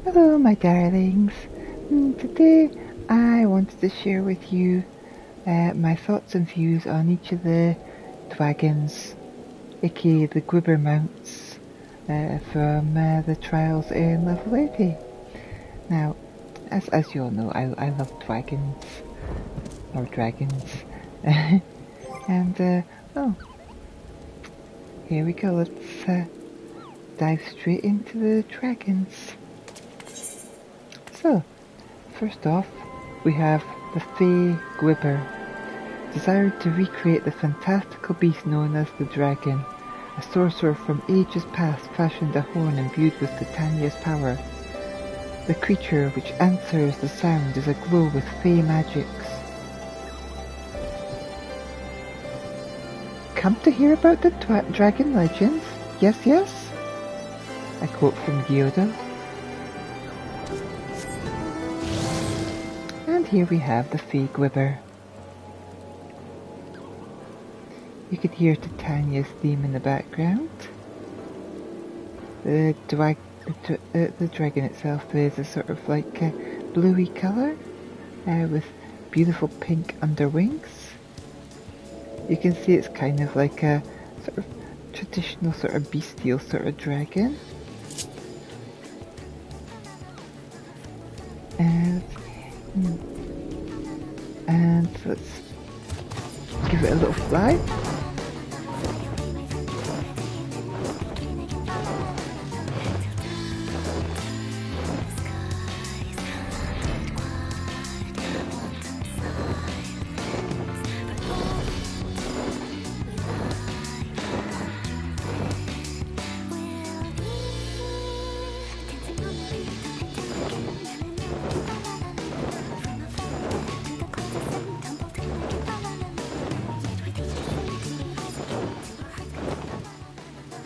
Hello, my darlings. Today I wanted to share with you my thoughts and views on each of the dwaggins, aka the Gwibber mounts from the trials in level 80. Now, as you all know, I love dwaggins, or dragons, and oh, here we go. Let's dive straight into the dragons. So, first off, we have the Fey Gwibber, desired to recreate the fantastical beast known as the dragon. A sorcerer from ages past fashioned a horn imbued with Titania's power. The creature which answers the sound is aglow with Fey magics. Come to hear about the dragon legends? Yes, yes? A quote from Yoda. And here we have the Fey Gwibber. You could hear Titania's theme in the background. The dragon itself is a sort of like a bluey colour with beautiful pink underwings. You can see it's kind of like a sort of traditional sort of bestial sort of dragon. And let's give it a little fly.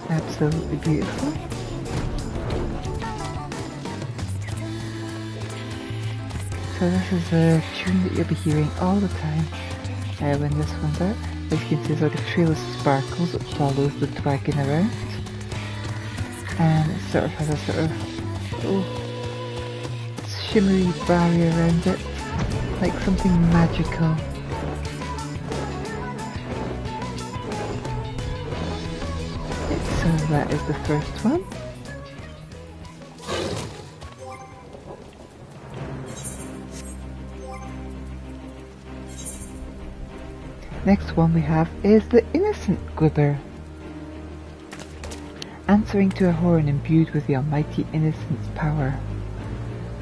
Absolutely beautiful. So this is a tune that you'll be hearing all the time when this one's out. As you can see, there's like a trail of sparkles that follows the dwaggin around, and it sort of has a sort of little shimmery barrier around it, like something magical. So that is the first one. Next one we have is the Innocent Gwibber. Answering to a horn imbued with the almighty Innocent's power.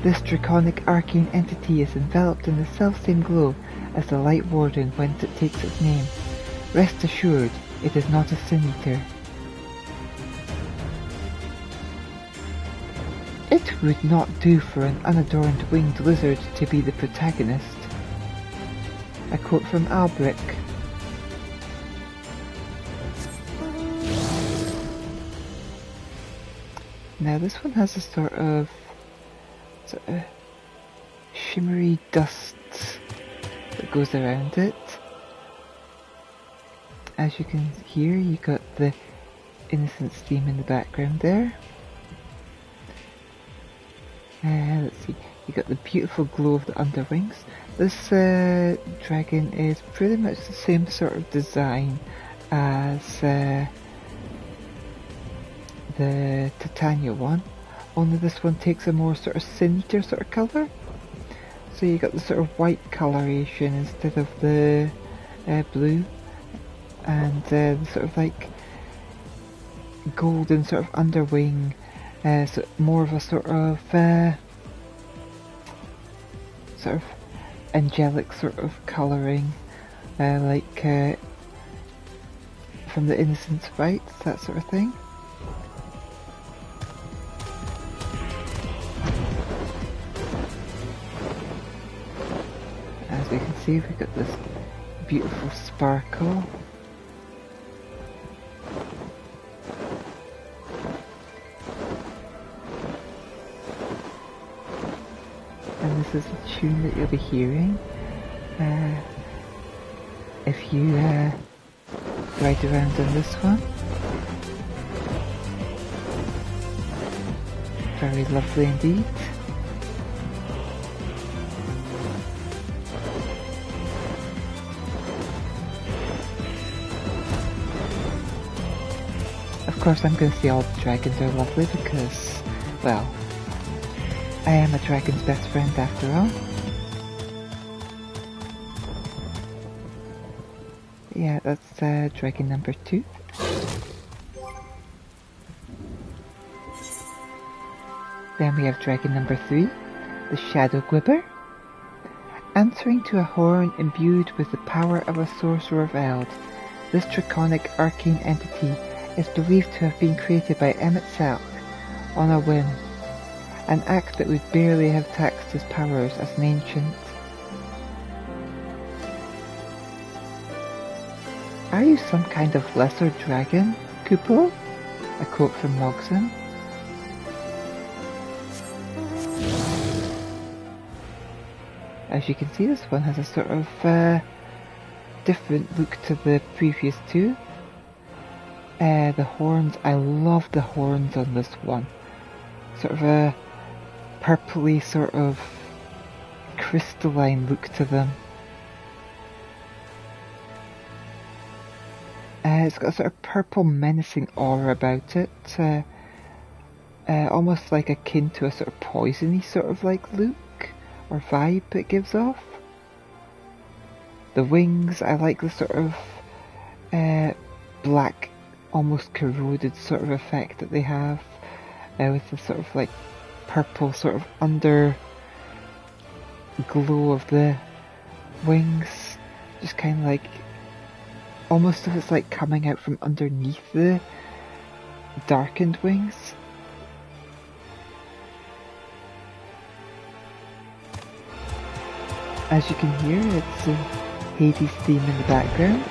This draconic arcane entity is enveloped in the selfsame glow as the Light Warden whence it takes its name. Rest assured, it is not a sin-eater. It would not do for an unadorned winged lizard to be the protagonist. A quote from Albric. Now this one has a sort of shimmery dust that goes around it. As you can hear, you got the Innocence theme in the background there. Let's see, you got the beautiful glow of the underwings. This dragon is pretty much the same sort of design as the Titania one, only this one takes a more sort of sin-eater sort of colour. So you got the sort of white coloration instead of the blue, and the sort of like golden sort of underwing. So more of a sort of angelic sort of colouring, like from the Innocence Rites, that sort of thing. As we can see, we've got this beautiful sparkle. And this is the tune that you'll be hearing if you ride around on this one. Very lovely indeed. Of course I'm going to say all the dragons are lovely because, well, I am a dragon's best friend after all. Yeah, that's dragon number 2. Then we have dragon number 3, the Shadow Gwibber. Answering to a horn imbued with the power of a sorcerer of Eld, this draconic arcane entity is believed to have been created by Emmett Selk on a whim, an act that would barely have taxed his powers as an ancient. Are you some kind of lesser dragon, Kupo? A quote from Mogson. As you can see, this one has a sort of different look to the previous two. The horns, I love the horns on this one. Sort of a purpley, sort of crystalline look to them. It's got a sort of purple menacing aura about it. Almost like akin to a sort of poisony sort of like look or vibe it gives off. The wings, I like the sort of black, almost corroded sort of effect that they have, with the sort of like purple sort of under glow of the wings, just kind of like almost if it's like coming out from underneath the darkened wings. As you can hear, it's a Hades theme in the background.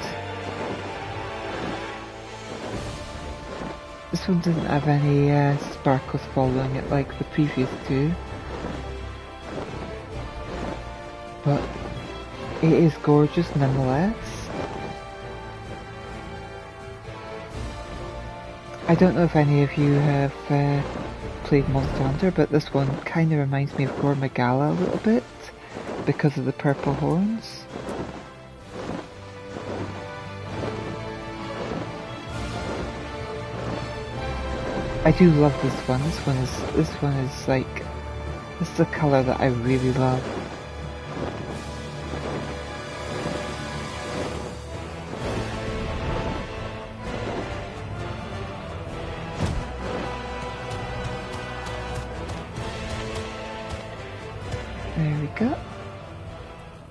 This one doesn't have any sparkles following it like the previous two, but it is gorgeous nonetheless. I don't know if any of you have played Monster Hunter, but this one kind of reminds me of Gore Magala a little bit because of the purple horns. I do love this one. This one is like, this is a colour that I really love. There we go.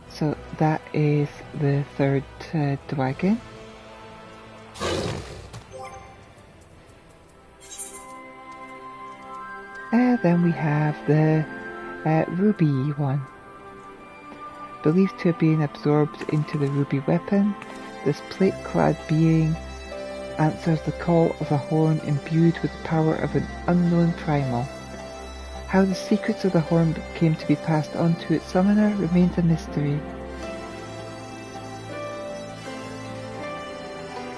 So that is the third dwaggin. Then we have the ruby one. Believed to have been absorbed into the ruby weapon, this plate-clad being answers the call of a horn imbued with the power of an unknown primal. How the secrets of the horn came to be passed on to its summoner remains a mystery.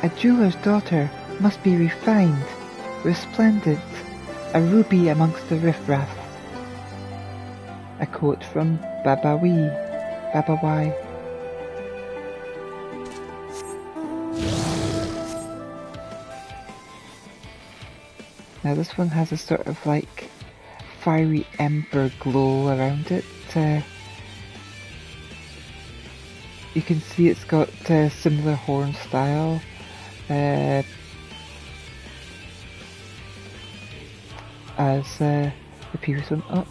A jeweler's daughter must be refined, resplendent, a ruby amongst the riffraff. A quote from Baba Y. Now this one has a sort of like fiery ember glow around it. You can see it's got similar horn style. As the previous one. Oh,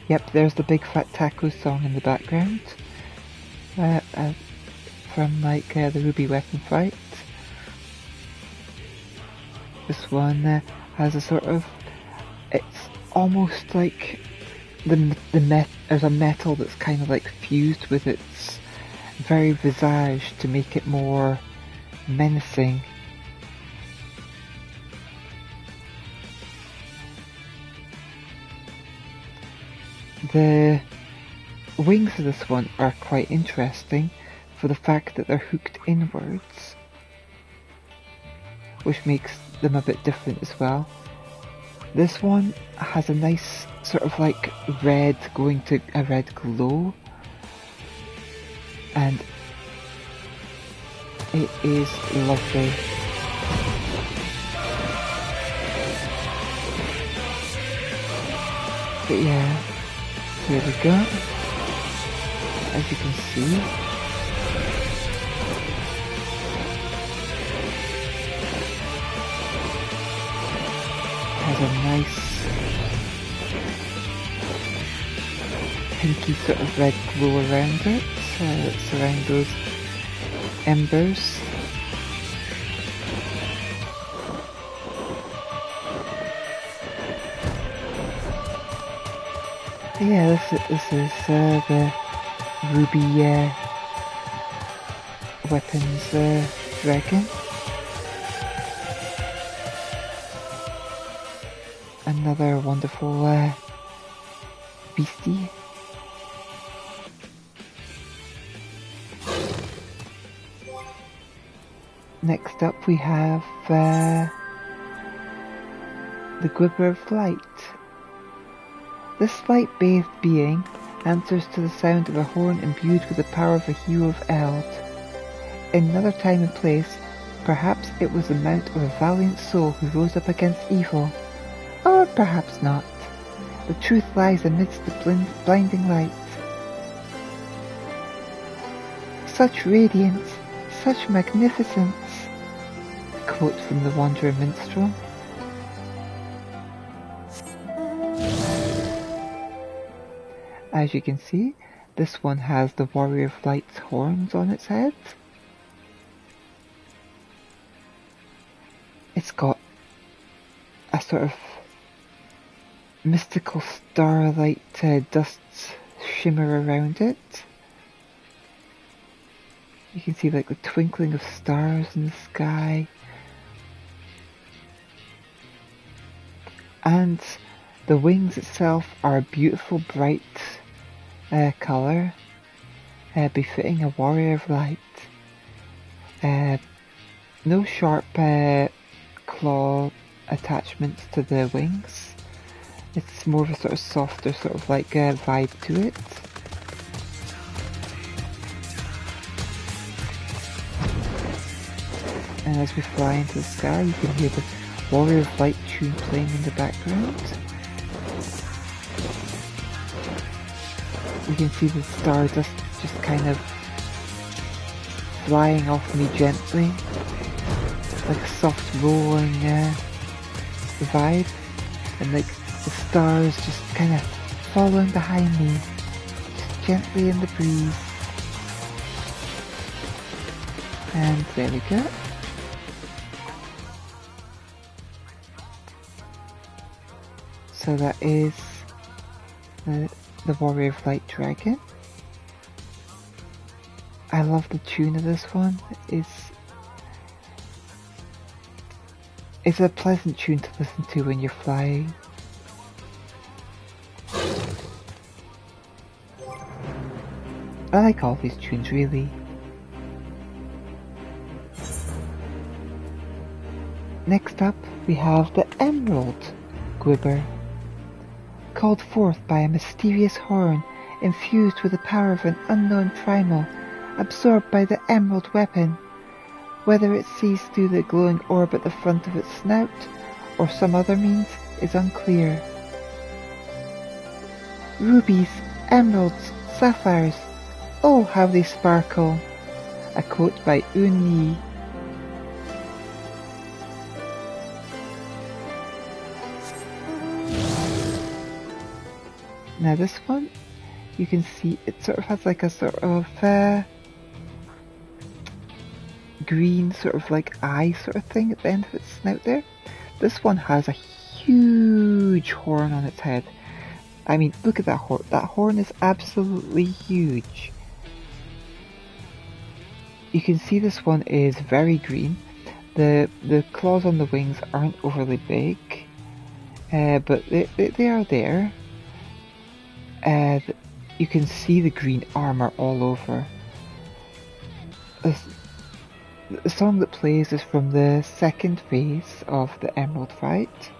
yep, there's the Big Fat Taco song in the background. From like the Ruby Weapon fight. This one has a sort of, it's almost like there's a metal that's kind of like fused with its very visage to make it more menacing. The wings of this one are quite interesting for the fact that they're hooked inwards, which makes them a bit different as well. This one has a nice sort of like red going to a red glow, and it is lovely. But yeah, here we go. As you can see, has a nice pinky sort of red glow around it, it's around those embers. Yeah, this is the ruby weapons dragon. Another wonderful beastie. Next up we have the Gwibber of Light. This light-bathed being answers to the sound of a horn imbued with the power of a hero of Eld. In another time and place, perhaps it was the mount of a valiant soul who rose up against evil. Or perhaps not. The truth lies amidst the blinding light. Such radiance, such magnificence. A quote from the Wanderer Minstrel. As you can see, this one has the Warrior of Light's horns on its head. It's got a sort of mystical starlight dust shimmer around it. You can see like the twinkling of stars in the sky. And the wings itself are a beautiful bright colour, befitting a Warrior of Light. No sharp claw attachments to the wings. It's more of a sort of softer sort of like vibe to it. And as we fly into the sky, you can hear the Warrior of Light tune playing in the background. You can see the stardust just kind of flying off me gently, like a soft rolling vibe, and like the stars just kind of following behind me, just gently in the breeze. And there we go. So that is the Warrior of Light Dragon. I love the tune of this one. It's a pleasant tune to listen to when you're flying. I like all these tunes really. Next up we have the Emerald Gwibber. Called forth by a mysterious horn, infused with the power of an unknown primal, absorbed by the emerald weapon. Whether it sees through the glowing orb at the front of its snout, or some other means, is unclear. Rubies, emeralds, sapphires, oh how they sparkle. A quote by Un Yi. Now this one, you can see it sort of has like a sort of green sort of like eye sort of thing at the end of its snout there. This one has a huge horn on its head. I mean, look at that horn. That horn is absolutely huge. You can see this one is very green. The claws on the wings aren't overly big, but they are there. You can see the green armour all over. The song that plays is from the second phase of the Emerald fight.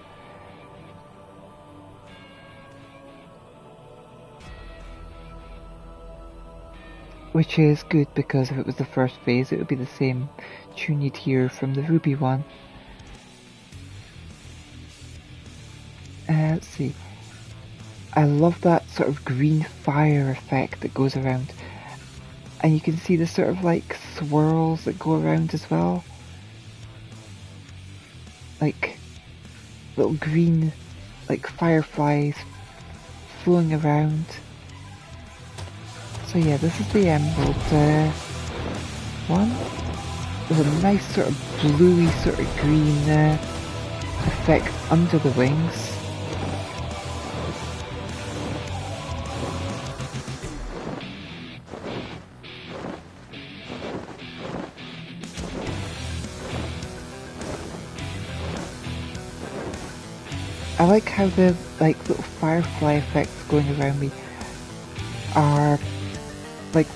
which is good because if it was the first phase it would be the same tune you'd hear from the Ruby one. Let's see. I love that sort of green fire effect that goes around. And you can see the sort of like swirls that go around as well. Like little green like fireflies flowing around. So yeah, this is the emerald one. With a nice sort of bluey sort of green effect under the wings. I like how the like little firefly effects going around me are like,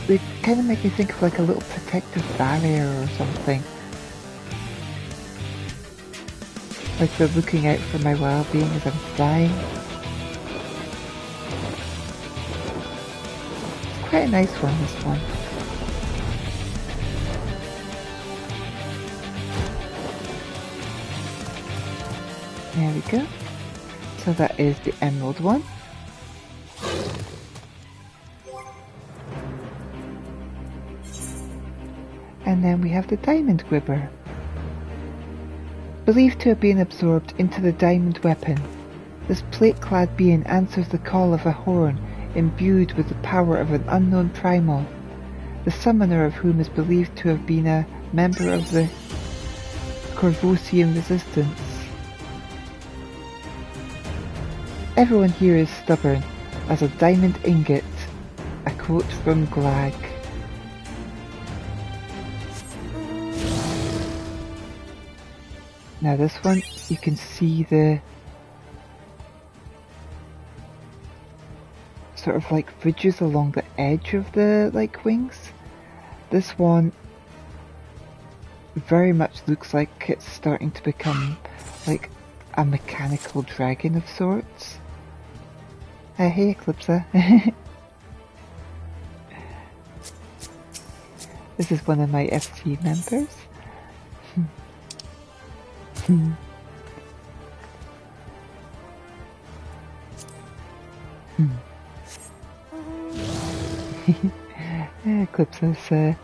they kind of make me think of like a little protective barrier or something. Like they're looking out for my well-being as I'm flying. It's quite a nice one, this one. There we go. So that is the emerald one. And then we have the diamond gribber. Believed to have been absorbed into the diamond weapon, this plate-clad being answers the call of a horn imbued with the power of an unknown primal, the summoner of whom is believed to have been a member of the Corvosian resistance. Everyone here is stubborn as a diamond ingot, a quote from Glag. Now this one, you can see the sort of like ridges along the edge of the like wings. This one very much looks like it's starting to become like a mechanical dragon of sorts. Hey Eclipsa. This is one of my FC members. Eclipsa's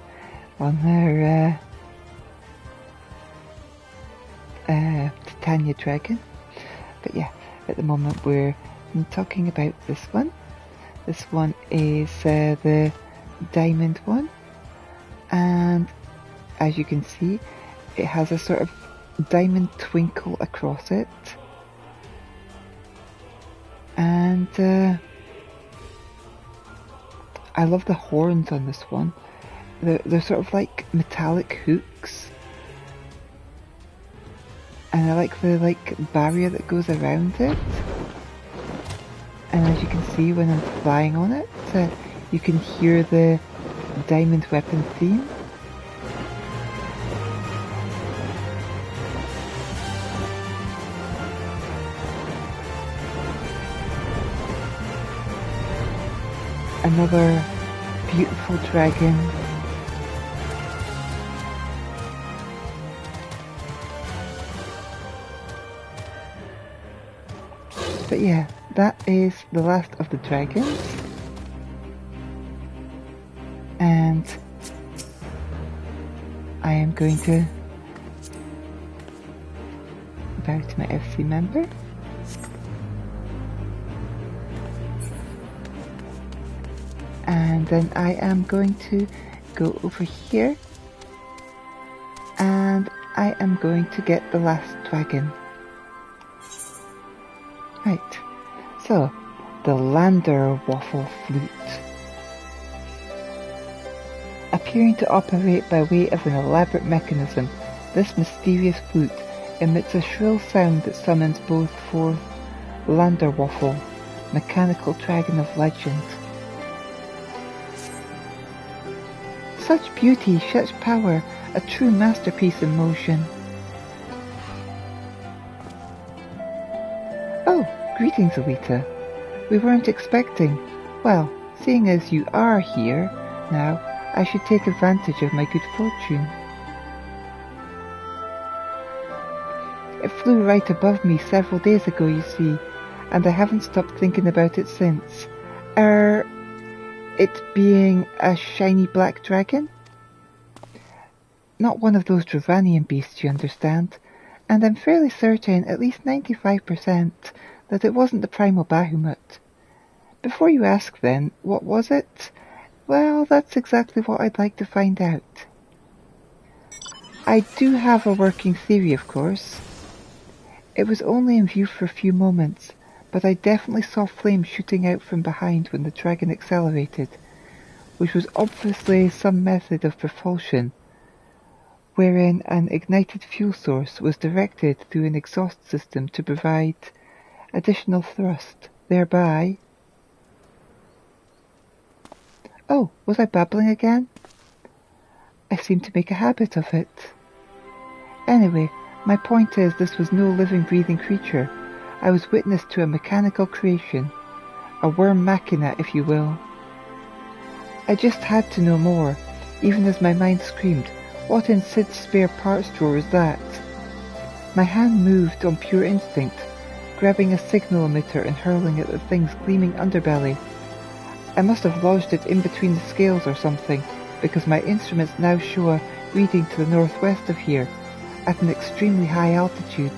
on her Titania dragon. But yeah, at the moment we're talking about this one. This one is the diamond one, and as you can see it has a sort of diamond twinkle across it, and I love the horns on this one. They're sort of like metallic hooks, and I like the barrier that goes around it. And as you can see when I'm flying on it, you can hear the diamond weapon theme. Another beautiful dragon. But yeah, that is the last of the dragons. And I am going to bow to my FC member. And then I am going to go over here and I am going to get the last dragon. Right, so the Lander Waffle Flute. Appearing to operate by way of an elaborate mechanism, this mysterious flute emits a shrill sound that summons both forth Lander Waffle, mechanical dragon of legend. Such beauty, such power, a true masterpiece in motion. Oh, greetings, Alita. We weren't expecting. Well, seeing as you are here, now, I should take advantage of my good fortune. It flew right above me several days ago, you see, and I haven't stopped thinking about it since. It being a shiny black dragon? Not one of those Dravanian beasts, you understand, and I'm fairly certain, at least 95%, that it wasn't the primal Bahamut. Before you ask then, what was it? Well, that's exactly what I'd like to find out. I do have a working theory, of course. It was only in view for a few moments, but I definitely saw flames shooting out from behind when the dragon accelerated, which was obviously some method of propulsion, wherein an ignited fuel source was directed through an exhaust system to provide additional thrust, thereby... Oh, was I babbling again? I seem to make a habit of it. Anyway, my point is this was no living, breathing creature. I was witness to a mechanical creation, a worm machina, if you will. I just had to know more, even as my mind screamed, what in Sid's spare parts drawer is that? My hand moved on pure instinct, grabbing a signal emitter and hurling it at the thing's gleaming underbelly. I must have lodged it in between the scales or something, because my instruments now show a reading to the northwest of here, at an extremely high altitude.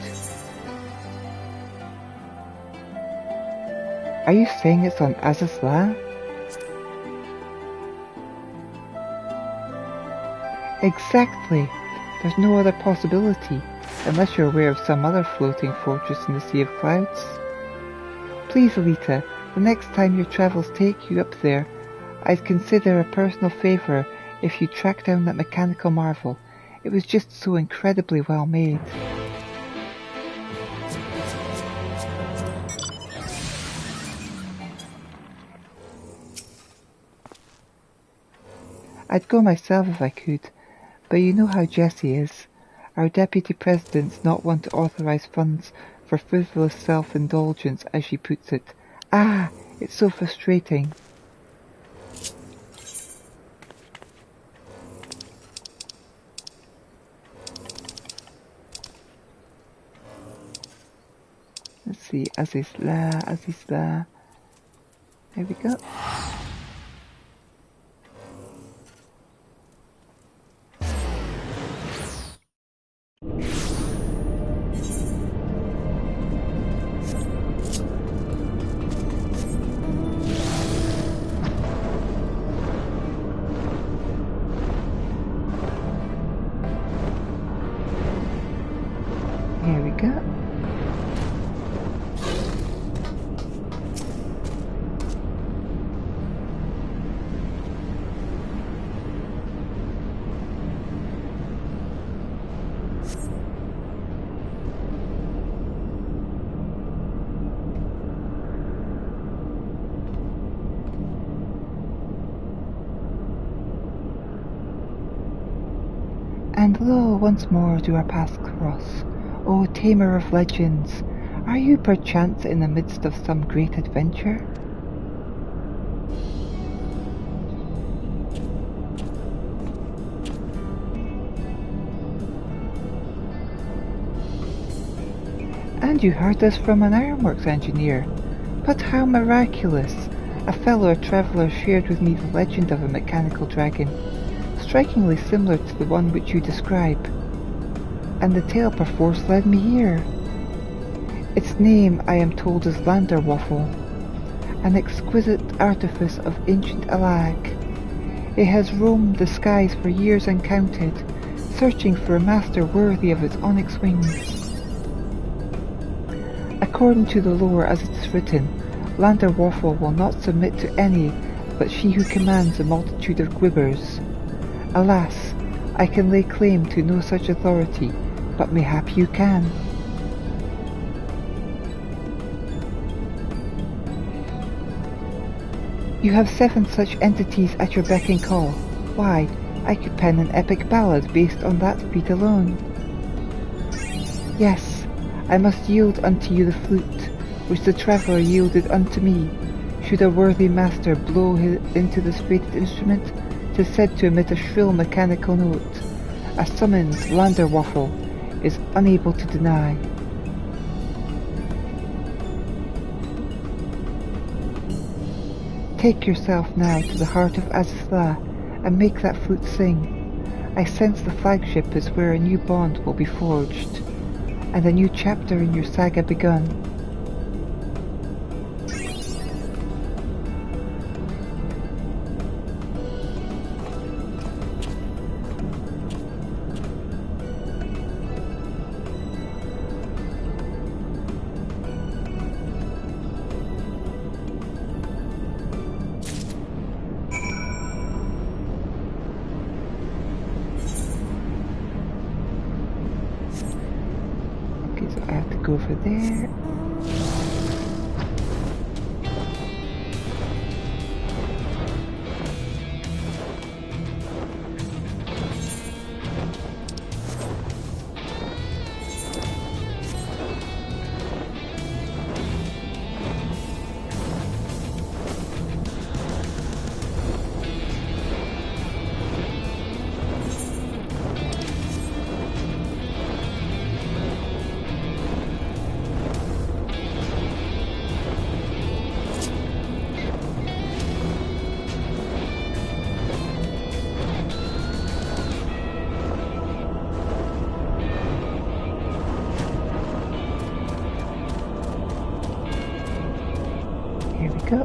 Are you saying it's on Azazla? Exactly. There's no other possibility, unless you're aware of some other floating fortress in the Sea of Clouds. Please, Alita, the next time your travels take you up there, I'd consider a personal favour if you track down that mechanical marvel. It was just so incredibly well made. I'd go myself if I could, but you know how Jessie is. Our deputy president's not one to authorise funds for frivolous self-indulgence, as she puts it. Ah, it's so frustrating. Let's see, Azizla. There we go. Here we go. And lo, once more do our paths cross. O tamer of legends, are you perchance in the midst of some great adventure? And you heard this from an ironworks engineer. But how miraculous! A fellow traveller shared with me the legend of a mechanical dragon, strikingly similar to the one which you describe, and the tale perforce led me here. Its name, I am told, is Landerwaffle, an exquisite artifice of ancient Alag. It has roamed the skies for years uncounted, searching for a master worthy of its onyx wings. According to the lore as it is written, Landerwaffle will not submit to any but she who commands a multitude of gwibbers. Alas, I can lay claim to no such authority, but mayhap you can. You have 7 such entities at your beck and call. Why, I could pen an epic ballad based on that feat alone. Yes, I must yield unto you the flute, which the traveller yielded unto me. Should a worthy master blow into this fated instrument, 'Tis said to emit a shrill mechanical note, a summons Landerwaffle is unable to deny. Take yourself now to the heart of Azithla and make that flute sing. I sense the flagship is where a new bond will be forged, and a new chapter in your saga begun. So I have to go over there. Here we go.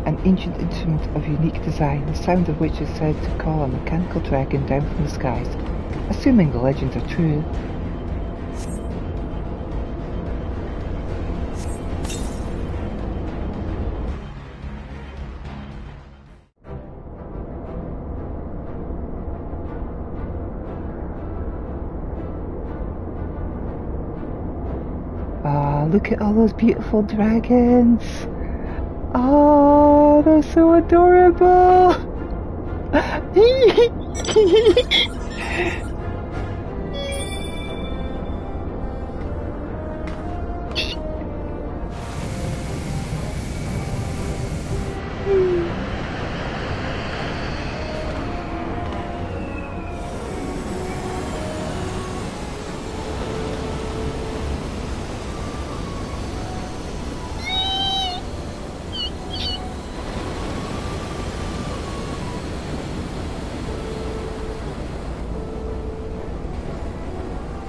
An ancient instrument of unique design, the sound of which is said to call a mechanical dragon down from the skies, assuming the legends are true. Ah, look at all those beautiful dragons! Oh, they're so adorable!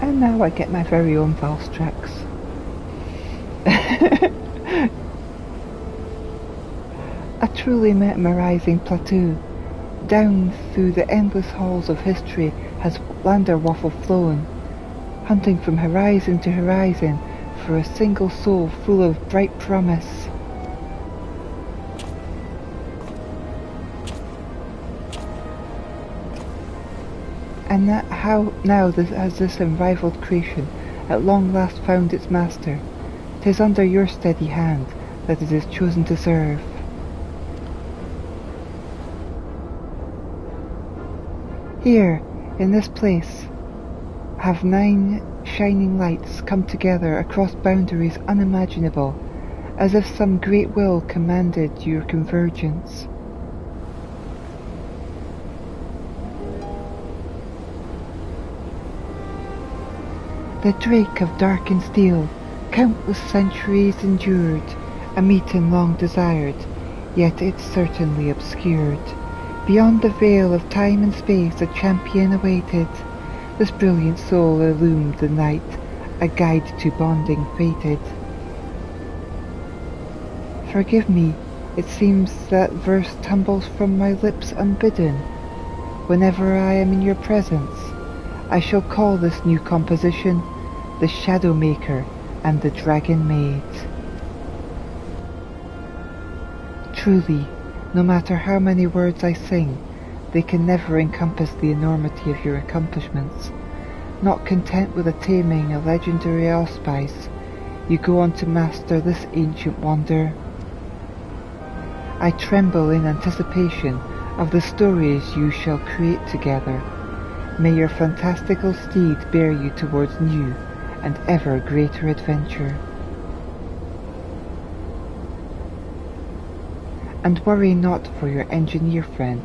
And now I get my very own valse tracks. A truly mesmerizing plateau. Down through the endless halls of history has Landerwaffle flown, hunting from horizon to horizon for a single soul full of bright promise. And that how now has this unrivalled creation at long last found its master. 'Tis under your steady hand that it is chosen to serve. Here, in this place, have 9 shining lights come together across boundaries unimaginable, as if some great will commanded your convergence. The drake of darkened steel, countless centuries endured, a meeting long desired, yet it's certainly obscured. Beyond the veil of time and space a champion awaited. This brilliant soul illumined the night, a guide to bonding fated. Forgive me, it seems that verse tumbles from my lips unbidden. Whenever I am in your presence, I shall call this new composition the Shadow Maker and the Dragon Maid. Truly, no matter how many words I sing, they can never encompass the enormity of your accomplishments. Not content with attaining a legendary allspice, you go on to master this ancient wonder. I tremble in anticipation of the stories you shall create together. May your fantastical steed bear you towards new and ever greater adventure. And worry not for your engineer friend.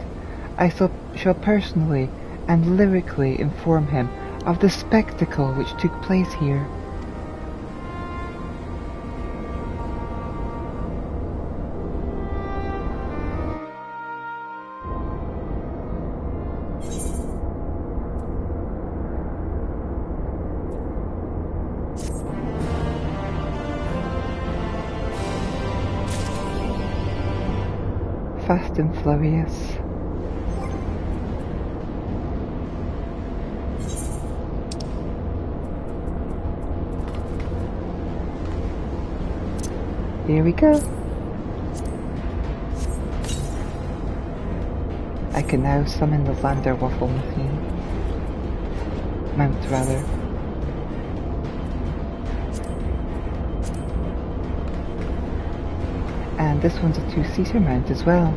I shall personally and lyrically inform him of the spectacle which took place here. Fast and furious. Here we go. I can now summon the Vanderwaffle machine. Mount, rather. And this one's a two-seater mount as well.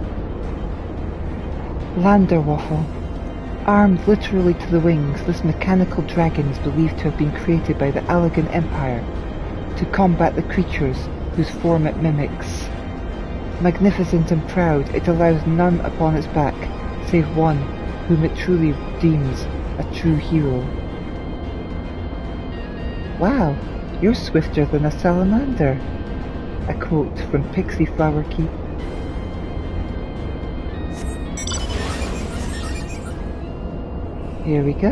Landerwaffle. Armed literally to the wings, this mechanical dragon is believed to have been created by the Allegan Empire to combat the creatures whose form it mimics. Magnificent and proud, it allows none upon its back, save one whom it truly deems a true hero. Wow, you're swifter than a salamander. A quote from Pixie Flower Keep. Here we go.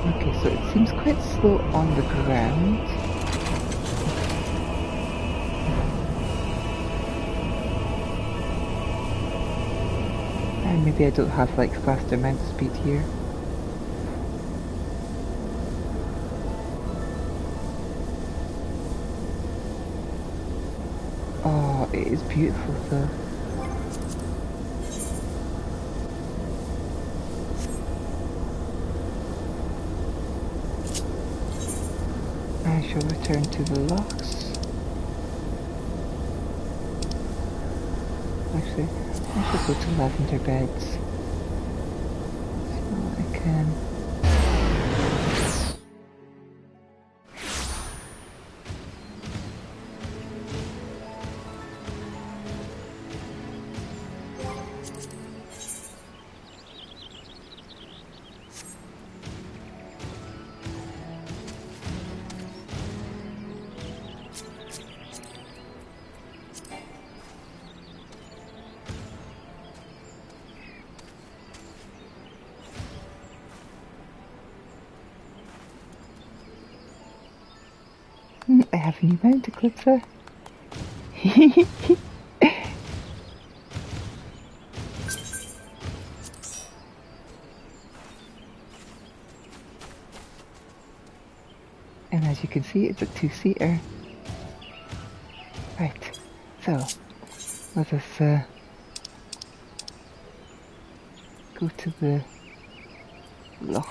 Okay, so it seems quite slow on the ground. And maybe I don't have like faster mount speed here. Oh, it is beautiful though. I shall return to the locks. Actually, I should go to lavender beds. So I can... I have a new mount eclipser. And as you can see, it's a two-seater. Right, so let us go to the locks.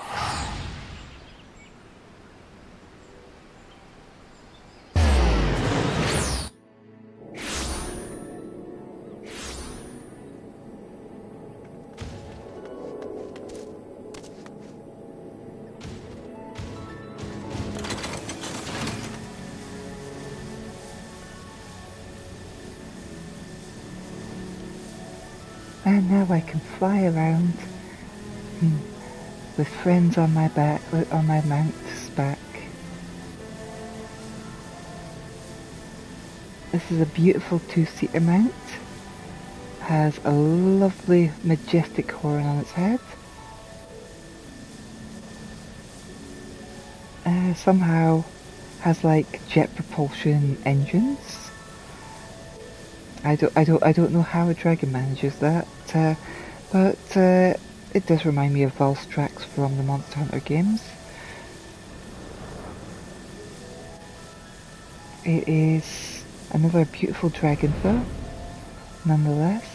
And now I can fly around with friends on my back, on my mount's back. This is a beautiful two-seater mount. Has a lovely majestic horn on its head. Somehow has like jet propulsion engines. I don't know how a dragon manages that, but it does remind me of Valstrax from the Monster Hunter games. It is another beautiful dragon though, nonetheless.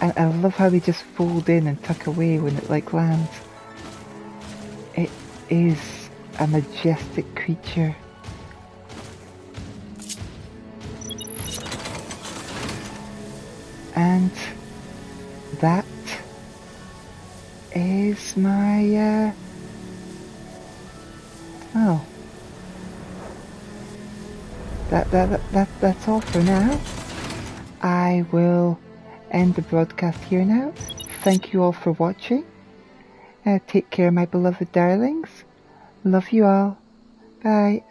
And I love how they just fold in and tuck away when it like lands. It is a majestic creature. And that is my, oh, that's all for now. I will end the broadcast here now. Thank you all for watching. Take care, my beloved darlings. Love you all. Bye.